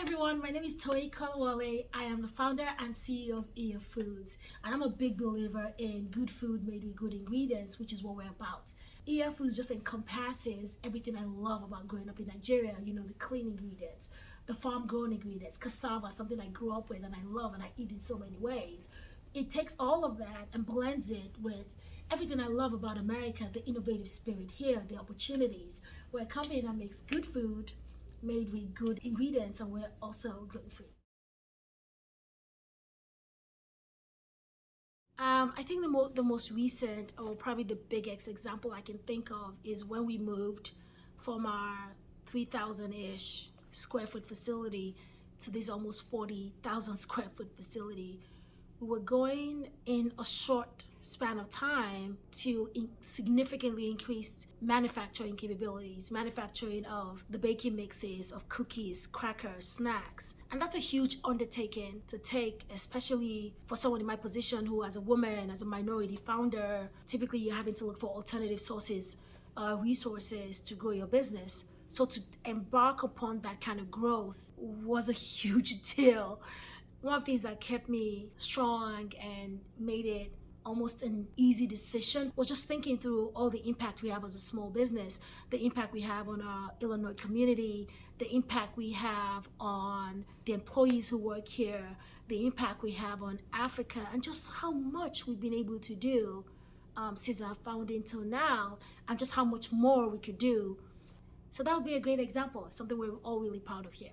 Everyone, my name is Toyi Kolawole. I am the founder and CEO of Iya Foods, and I'm a big believer in good food made with good ingredients, which is what we're about. Iya Foods just encompasses everything I love about growing up in Nigeria. You know, the clean ingredients, the farm-grown ingredients, cassava, something I grew up with and I love and I eat in so many ways. It takes all of that and blends it with everything I love about America, the innovative spirit here, the opportunities. We're a company that makes good food made with good ingredients, and we're also gluten-free. I think the most recent, or probably the biggest example I can think of, is when we moved from our 3,000-ish square foot facility to this almost 40,000 square foot facility. We were going in a short span of time to significantly increase manufacturing capabilities, manufacturing of the baking mixes, of cookies, crackers, snacks. And that's a huge undertaking to take, especially for someone in my position who, as a woman, as a minority founder, typically you're having to look for alternative sources, resources to grow your business. So to embark upon that kind of growth was a huge deal. One of the things that kept me strong and made it almost an easy decision was just thinking through all the impact we have as a small business, the impact we have on our Illinois community, the impact we have on the employees who work here, the impact we have on Africa, and just how much we've been able to do since our founding till now, and just how much more we could do. So that would be a great example, something we're all really proud of here.